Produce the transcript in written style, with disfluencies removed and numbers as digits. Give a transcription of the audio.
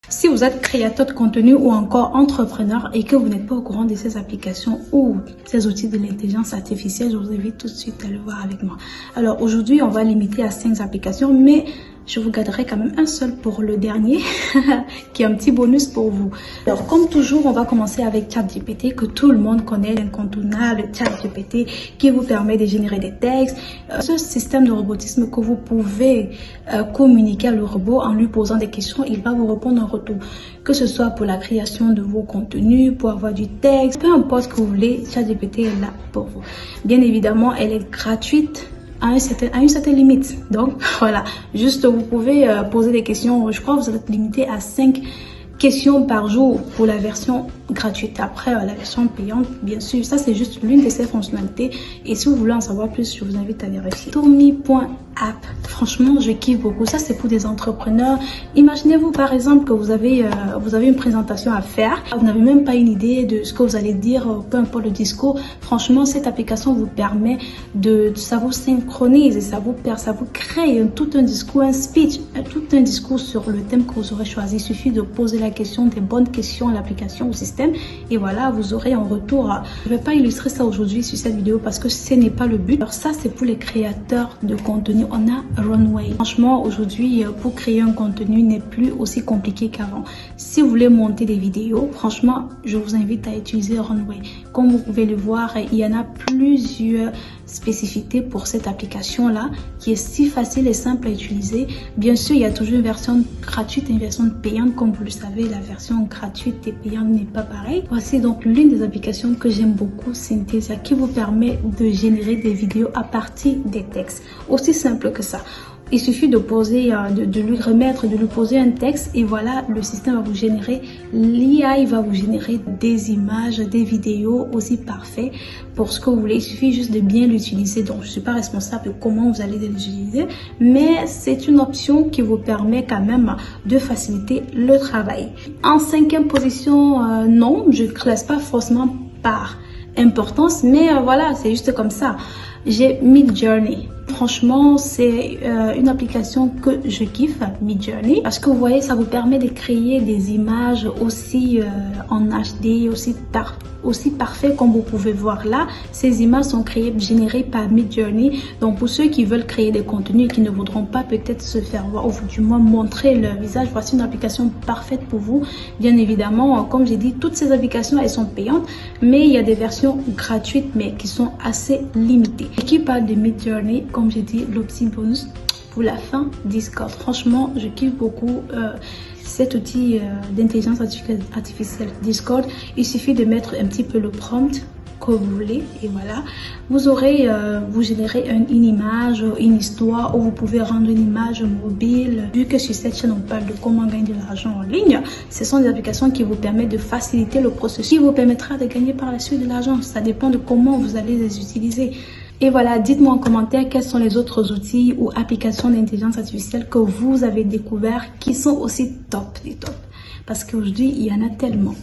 Si vous êtes créateur de contenu ou encore entrepreneur et que vous n'êtes pas au courant de ces applications ou ces outils de l'intelligence artificielle, je vous invite tout de suite à le voir avec moi. Alors aujourd'hui, on va limiter à 5 applications, mais je vous garderai quand même un seul pour le dernier, qui est un petit bonus pour vous. Alors comme toujours, on va commencer avec ChatGPT, que tout le monde connaît, l'incontournable ChatGPT, qui vous permet de générer des textes. Ce système de robotisme que vous pouvez communiquer à le robot en lui posant des questions, il va vous répondre en retour. Que ce soit pour la création de vos contenus, pour avoir du texte, peu importe ce que vous voulez, ChatGPT est là pour vous. Bien évidemment, elle est gratuite à une certaine limite. Donc voilà, juste vous pouvez poser des questions. Je crois que vous êtes limité à 5 questions par jour pour la version gratuite. Après la version payante, bien sûr, ça c'est juste l'une de ses fonctionnalités. Et si vous voulez en savoir plus, je vous invite à vérifier. Tomi.app, franchement, je kiffe beaucoup. Ça c'est pour des entrepreneurs. Imaginez-vous par exemple que vous avez une présentation à faire. Vous n'avez même pas une idée de ce que vous allez dire, peu importe le discours. Franchement, cette application vous permet ça vous synchronise et ça vous crée tout un discours, un speech, tout un discours sur le thème que vous aurez choisi. Il suffit de poser la question, des bonnes questions à l'application, au système, et voilà, vous aurez en retour. Je ne vais pas illustrer ça aujourd'hui sur cette vidéo parce que ce n'est pas le but. Alors ça, c'est pour les créateurs de contenu. On a Runway. Franchement, aujourd'hui, pour créer un contenu n'est plus aussi compliqué qu'avant. Si vous voulez monter des vidéos, franchement, je vous invite à utiliser Runway. Comme vous pouvez le voir, il y en a plusieurs spécificités pour cette application là qui est si facile et simple à utiliser. Bien sûr, il y a toujours une version gratuite et une version payante. Comme vous le savez, la version gratuite et payante n'est pas pareille. Voici donc l'une des applications que j'aime beaucoup, Synthesia, qui vous permet de générer des vidéos à partir des textes. Aussi simple que ça. Il suffit de poser, de lui poser un texte et voilà, le système va vous générer, l'IA va vous générer des images, des vidéos aussi parfaites pour ce que vous voulez. Il suffit juste de bien l'utiliser. Donc, je ne suis pas responsable de comment vous allez l'utiliser, mais c'est une option qui vous permet quand même de faciliter le travail. En 5e position, non, je ne classe pas forcément par importance, mais voilà, c'est juste comme ça. J'ai Midjourney. Franchement, c'est une application que je kiffe, Midjourney, parce que vous voyez, ça vous permet de créer des images aussi en HD, aussi parfait comme vous pouvez voir là. Ces images sont générées par Midjourney. Donc pour ceux qui veulent créer des contenus et qui ne voudront pas peut-être se faire voir ou du moins montrer leur visage, voici une application parfaite pour vous. Bien évidemment, comme j'ai dit, toutes ces applications elles sont payantes, mais il y a des versions gratuites mais qui sont assez limitées. Et qui parle de Midjourney, comme j'ai dit, le petit bonus pour la fin, Discord. Franchement, je kiffe beaucoup cet outil d'intelligence artificielle Discord. Il suffit de mettre un petit peu le prompt que vous voulez et voilà, vous aurez vous générez une image, une histoire, ou vous pouvez rendre une image mobile. Vu que sur cette chaîne on parle de comment gagner de l'argent en ligne, ce sont des applications qui vous permettent de faciliter le processus, qui vous permettra de gagner par la suite de l'argent. Ça dépend de comment vous allez les utiliser. Et voilà, dites-moi en commentaire quels sont les autres outils ou applications d'intelligence artificielle que vous avez découvert qui sont aussi top des tops. Parce qu'aujourd'hui, il y en a tellement.